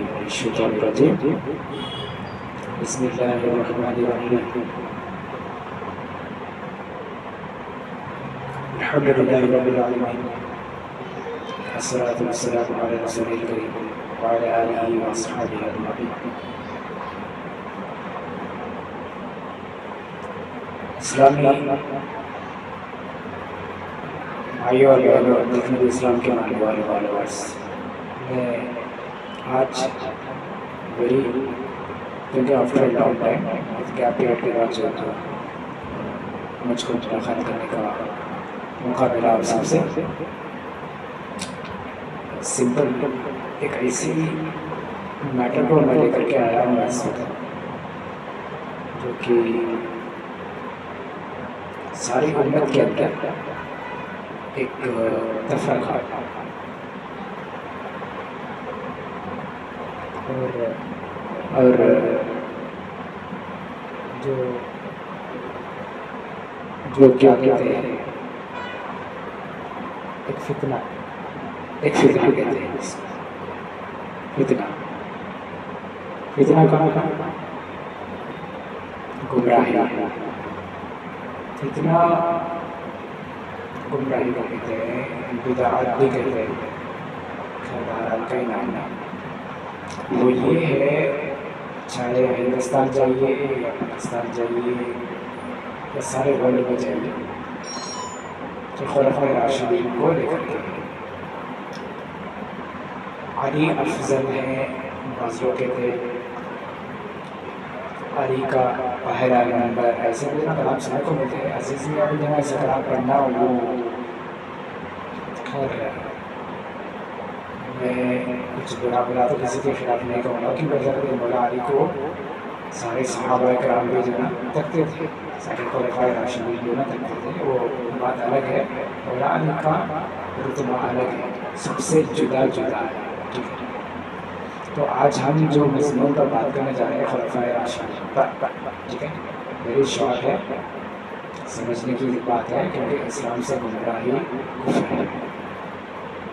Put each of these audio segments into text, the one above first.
من الشيطان الرجيم بسم الله الرحمن الرحيم الحمد لله رب العالمين الصلاة والسلام على رسول الكريم وعلى آله وأصحابه أجمعين. اسلامی بھائیوں اور بہنوں، دین اسلام کے ماننے والے فالوورس، میں آج ویری کیونکہ after long time gap period کے بعد جو ہے مجھ کو ملاقات کرنے کا موقع ملا آپ سب سے. سمپل ایک ایسی میٹر کو میں لے کر کے آیا ہوں اس وقت، جو کہ ساری امت کے اندر ایک تفرقہ اور جو کیا کہتے ہیں ایک فتنہ کہتے ہیں. فتنہ کا گمراہی کو کہتے ہیں، بدعات بھی کہتے ہیں، خیرات کا ہی نام ہے. وہ یہ ہے، چاہے ہندوستان جائیے یا پاکستان جائیے یا سارے ورلڈ میں جائیے، جو خلفائے راشدین کو لے کر کے علی افضل ہے. بعض لوگ کہتے ہیں علی کا پہلا نمبر، ایسے بھی کلام سننے کو ملتے ہیں. عزیز میں ابھی جہاں ایسا کلام پڑھنا وہ خیر ہے. میں کچھ برا تو کسی کے خلاف نہیں کہوں گا، کیونکہ حضرت مولا علی کو سارے صحابہ کرام بھی جو نا تکتے تھے، سارے خلفائے راشدین جو نا تکتے تھے. وہ بات الگ ہے، مولا علی کا رتبہ الگ ہے، سب سے جدا ہے. ٹھیک ہے، تو آج ہم جو مضمون پر بات کرنے جا رہے ہیں خلفائے راشدین پر، ٹھیک ہے، میری شوق ہے، سمجھنے کی بات ہے، کیونکہ اسلام سے گمراہی کفر ہے،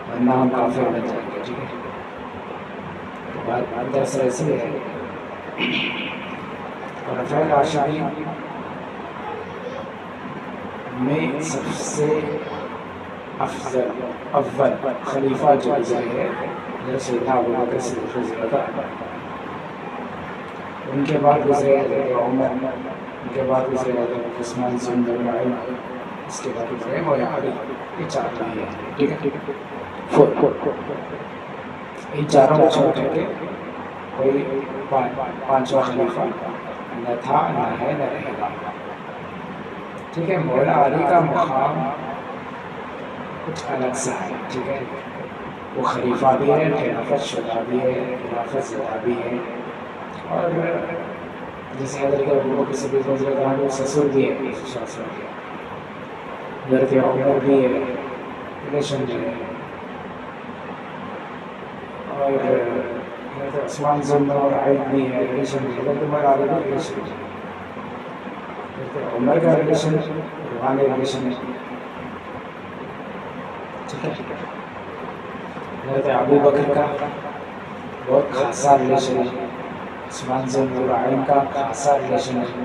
ورنہ ہم کافر بن جائیں گے. ٹھیک ہے، تو بات دراصل ایسی ہے، خلفائے راشدین میں سب سے افضل اول خلیفہ جو گزرے ہے سیدنا ابوبکر صدیق رضی اللہ عنہ. ان کے بعد گزرے حضرت عمر، ان کے بعد گزرے حضرت عثمان ذو النورین، اس کے بعد گزرے مولا علی. یہ چار نہیں ہے. ٹھیک ہے، ان چاروں کو چھوڑ کر کے کوئی پانچواں خلیفہ نہ تھا، نہ ہے، نہ رہے گا. ٹھیک ہے، مولا علی کا مقام کچھ الگ سا ہے. ٹھیک ہے، وہ خلیفہ بھی ہے، خلافت شدہ بھی ہے، خلافت زدہ بھی ہے، اور جیسے حضرت ابوبکر صدیق رضی اللہ عنہ سسر بھی ہے، حضرت عمر بھی ہے، ریلیشن جو ہے، اور حضرت عثمان ذو النورین بھی ہے، ریلیشن بھی. حضرت عمر علی کا ریلیشن ہے، حضرت عمر کا ریلیشن روحانی ریلیشن ہے. ٹھیک ہے، حضرت ابوبکر کا بہت خاصا ریلیشن ہے، عثمان ذو النورین کا خاصا ریلیشن ہے.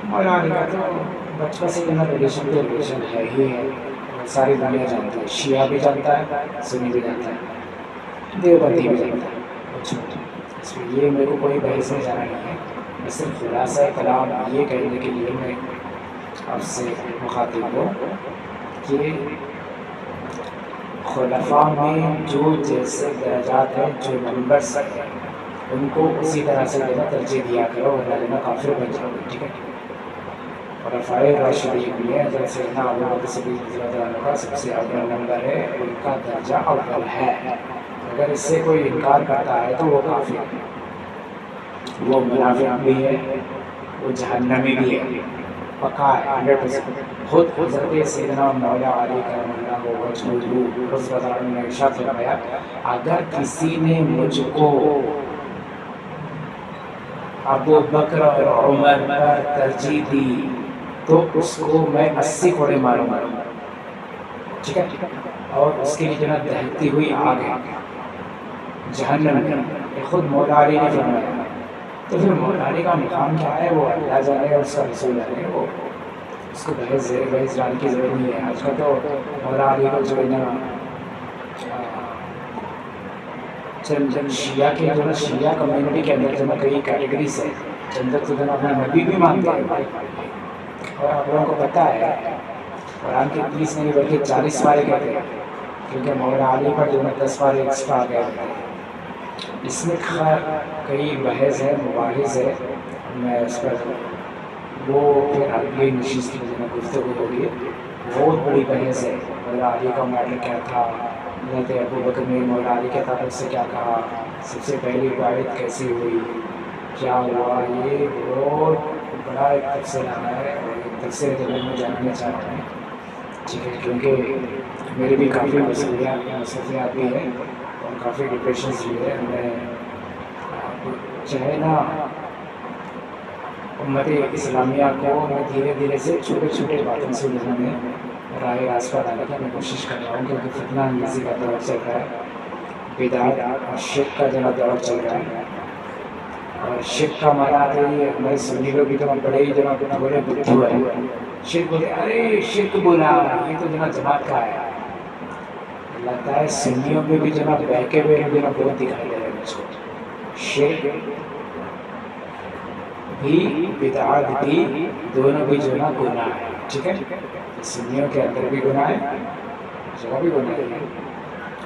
مولا علی کا تو بچپن سے ریلیشن ہے ہی ہے، ساری دنیا جانتی ہے، شیعہ بھی جانتا ہے، سنی بھی جانتا ہے، دیوبندی بھی جانتا ہے. اس میں یہ میرے کو کوئی بحث میں جانا نہیں ہے، میں صرف خلاصہ کلام یہ کہنے کے لیے میں آپ سے مخاطب ہوں کہ خلفاء میں جو جیسے درجات ہیں، جو نمبرز ہیں، ان کو اسی طرح سے دینا ترجیح دیا کرو، ورنہ دینا کافر بن جاؤ گے. ٹھیک ہے، خلفائے راشدین میں حضرت سیدنا ابوبکر صدیق رضی اللہ عنہ کا سب سے اول نمبر ہے، ان کا درجہ اول ہے. اگر اس سے کوئی انکار کرتا ہے تو وہ کافر ہے، وہ منافق بھی ہے، وہ جہنمی بھی ہے، پکا ہے 100%. خود حضرت سیدنا مولا علی کرم اللہ وجہہ رضی اللہ عنہ نے ارشاد فرمایا، اگر کسی نے مجھ کو ابو بکر اور عمر پر ترجیح دی تو اس کو میں 80 کوڑے ماروں گا. ٹھیک ہے، اور اس کے لیے جو نا دہتی ہوئی آگ ہے جہنم میں، یہ خود مولا علی نے فرمایا۔ تو پھر مولا علی کا مقام کیا ہے وہ اللہ جانے اور اس کا رسول جانے، وہ اس کو بحث ڈالنے کی ضرورت نہیں ہے۔ آج کل تو مولا علی کو جو ہے نا چند شیعہ کے جو نا شیعہ کمیونٹی کے اندر جو نا کئی کیٹیگریز ہے، چند تو جو نا اپنا نبی بھی مانتے ہیں، اور آپ لوگوں کو پتہ ہے قرآن کے 30 نہیں بلکہ 40 پارے کہتے ہیں، کیونکہ مولا علی پر جو ہے 10 پارے ایکسٹرا آ گئے ہیں۔ اس میں کئی بحث ہے، مباحث ہے، میں اس پر وہ پھر اگلی نشست میں جو ہے گفتگو ہوگی۔ بہت بڑی بحث ہے، مولا علی کا میٹر کیا تھا، حضرت ابو بکر نے مولا علی کے تعلق سے کیا کہا، سب سے پہلی بیعت کیسی ہوئی، کیا ہوا، یہ بہت بڑا ایک تبصرہ ہے، اور ایک تبصرے کے بارے میں جاننا چاہتا ہوں، ٹھیک ہے، کیونکہ میرے بھی کافی مصروفیات بھی ہیں اور کافی ڈپریشنز بھی ہے۔ میں چاہے نا امت اسلامیہ کو میں دھیرے دھیرے سے چھوٹے چھوٹے باتوں سے جو میں راہ راست پر ڈالنے کی میں کوشش کر رہا ہوں، کیونکہ فتنہ انگیزی کا دور چل رہا ہے، بدعت اور شرک کا جو دور چل رہا ہے، اور شرک کا مانا ہے یہ ہمارے سنی لوگ بھی تو بڑے ہی جو بڑے بدھو ہے، شرک بولے ارے شرک بولا یہ تو جماعت کا ہے، لگتا ہے سنیوں میں بھی بہکے ہوئے بہت دکھائی دے رہے ہیں مجھ کو۔ شرک بھی بدعت بھی دونوں بھی جو نا گناہ ہے، ٹھیک ہے، سنیوں کے اندر بھی گناہ ہے، جگہ بھی گناہ ہے۔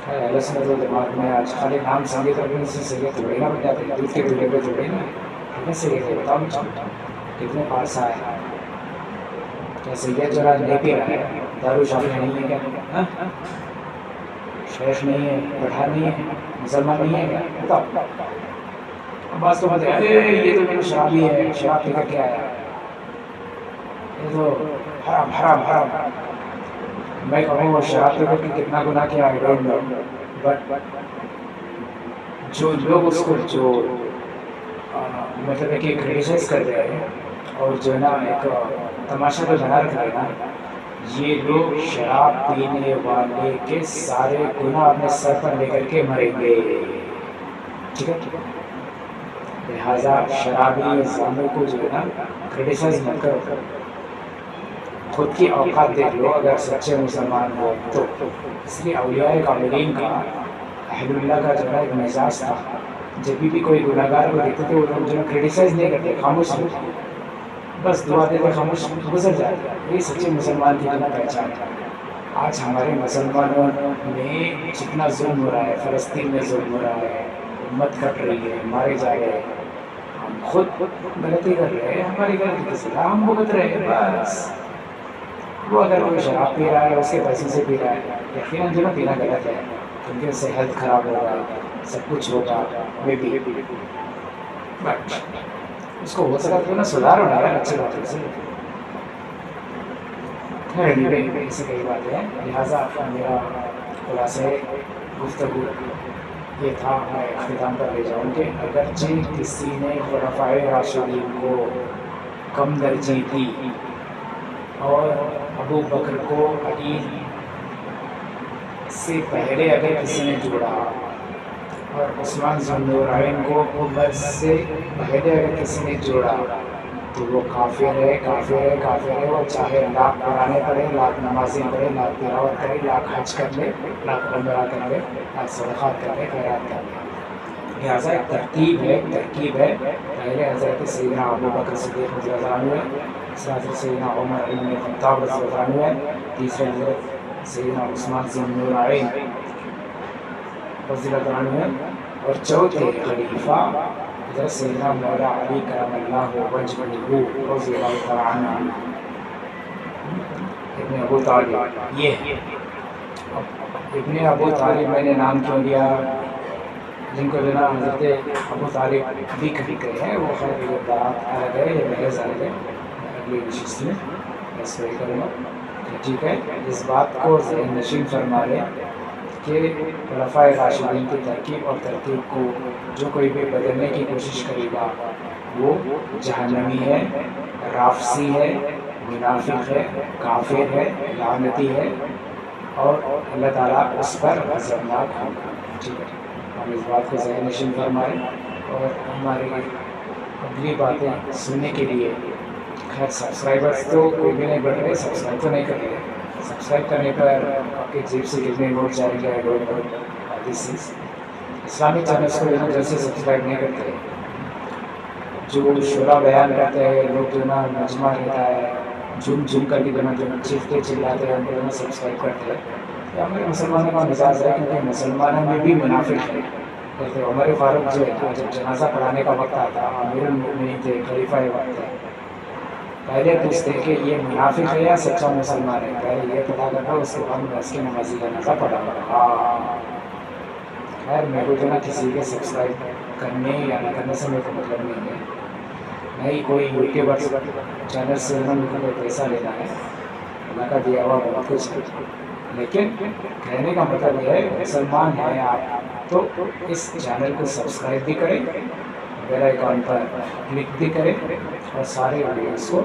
اہل سنت والجماعت میں آج خالی نام سنگے تو اپنے سے سید تھوڑے نا بن جاتے ہیں، دودھ کے دولے پہ تھوڑے نا کتنے سید ہے بتاؤ مجھے، کتنے پارسا ہے، کیا سید جو نہیں پی رہا ہے، دارو شافی نہیں ہے کیا، شیخ نہیں ہے، پٹھان نہیں ہے، مسلمان نہیں ہے کیا، بتاؤ۔ بعض تو بولتے ہیں ارے یہ تو میرا شرابی ہے، شراب پی کر کے آیا، یہ تو حرام حرام حرام۔ میں کہوں وہ شراب پی کر کے کتنا گناہ کیا آئی ڈونٹ نو، بٹ جو لوگ اس کو جو مطلب ہے کہ کریٹیسائز کر رہے ہیں اور جو ہے نا ایک تماشا پہ بنا رکھ رہے ہیں نا، یہ لوگ شراب پینے والے کے سارے گناہ اپنے سر پر لے کر کے مریں گے، ٹھیک ہے، لہٰذا شرابی زانوں کو جو ہے نا کریٹیسائز مت کرو، خود کی اوقات دیکھ لو اگر سچے مسلمان ہو تو۔ اس لیے اولیاء کاملین کا اہل اللہ کا جو ہے ایک مزاج تھا، جب بھی کوئی گناہ گار کو دیکھتے تھے وہ لوگ جو ہے کریٹیسائز نہیں کرتے، خاموش ہوتے، بس دعا دیتے خاموش گزر جاتے، یہ سچے مسلمان کی جو پہچان ہے۔ آج ہمارے مسلمانوں میں جتنا ظلم ہو رہا ہے، فلسطین میں ظلم ہو رہا ہے، امت کٹ رہی ہے، مارے جا رہے ہیں، ہم خود غلطی کر رہے ہیں، ہماری غلطی کی سزا ہم بھگت رہے ہیں بس۔ وہ اگر کوئی شراب پی رہا ہے اس کے پیسے سے پی رہا ہے، یقیناً جو ہے پینا غلط ہے، کیونکہ اس سے ہیلتھ خراب ہوگا، سب کچھ ہوگا، میں بھی بٹ اس کو ہو سکتا ہے نا سدھار ہونا ہے اچھی باتوں سے، ایسی کئی باتیں ہیں، لہٰذا میرا خلاصہ گفتگو یہ تھا، میں اختتام پر لے جاؤں کہ اگرچہ کسی نے خلفائے راشدین کو کم ترجیح دی اور ابو بکر کو علی سے پہلے اگر کسی نے جوڑا اور عثمان ذو النورین کو عمر سے پہلے اگر کسی نے جوڑا تو وہ کافر ہے، کافر ہے، کافر ہے، وہ چاہے لاکھ قرآنیں پڑھے، لاکھ نمازیں پڑھے، لاکھ تلاوت کرے، لاکھ حج کر لے، لاکھ عمرہ کر لے، لاکھ صدقات کر لے، خیرات کر لے۔ لہٰذا ایک ترتیب ہے، ایک ترکیب ہے، پہلے حضرت سیدنا ابو بکر صدیق رضی اللہ عنہ ہے، حضرت سیدنا عمر بن خطاب رضی اللہ عنہ ہے، تیسرے حضرت سیدنا عثمان ذو النورین رضی اللہ عنہ ہے، اور چوتھے خلیفہ حضرت سیدنا مولا علی کرم اللہ وجہہ رضی اللہ تعالیٰ عنہ ابن ابو طالب۔ یہ ہے ابن ابو طالب، میں نے نام کیوں لیا، جن کو جو نا حضرت ابو طالب بھی کبھی کہے ہیں، وہ خیر یہ بات الگ ہے، یہ محض الگ ہے، اگلی نشست میں بس وہی کروں گا، ٹھیک ہے۔ اس بات کو ذہن نشین فرما لیں کہ خلفائے راشدین کی ترکیب اور ترتیب کو جو کوئی بھی بدلنے کی کوشش کرے گا وہ جہنمی ہے، رافضی ہے، منافق ہے، کافر ہے، لعنتی ہے، اور اللہ تعالیٰ اس پر غضبناک ہوگا، ٹھیک ہے۔ ہم اس بات کو ذہن نشین فرمائیں اور ہماری اگلی باتیں سننے کے لیے خیر سبسکرائبرس تو کوئی بھی نہیں بڑھ رہے، سبسکرائب تو نہیں کر رہے، سبسکرائب کرنے پر آپ کے جیب سے کتنے نوٹ جائیں گے، دس از اسلامی چینلس کو جیسے سبسکرائب نہیں کرتے، جو شعرا بیان کرتے ہیں لوگ جو نا مجمع رہتا ہے جھوم جھوم کر کے جو چیختے چلاتے ہیں ان کو سبسکرائب کرتے ہیں. یہ ہمارے مسلمانوں کا مزاج ہے کیونکہ مسلمانوں میں بھی منافق ہے. جیسے عمر فاروق جو ہے جب جنازہ پڑھانے کا وقت آتا امیر المؤمنین تھے، خلیفہ وقت ہے، پہلے پوچھتے کہ یہ منافق ہے یا سچا مسلمان ہے، پہلے یہ پتا کرنا اس کے بعد میں اس کی نمازی جنازہ پڑھا. خیر میرے کو جو نا کسی کے سبسکرائب کرنے یا نہ کرنے سے میرے کو مطلب نہیں ہے، نہیں کوئی یوٹیوبر چینل سے میرے کو کوئی پیسہ لینا ہے، اللہ کا دیا ہوا بہت کچھ ہے، لیکن کہنے کا مطلب یہ ہے مسلمان ہیں آپ تو اس چینل کو سبسکرائب بھی کریں، بیل آئیکن پر کلک بھی کریں اور سارے ویڈیوز کو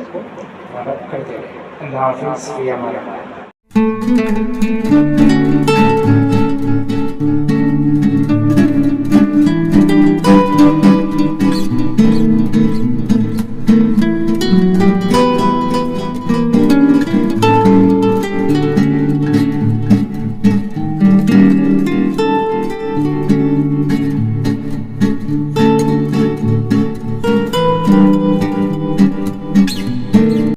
فالو کرتے رہیں. اللہ حافظ. یہ ہمارا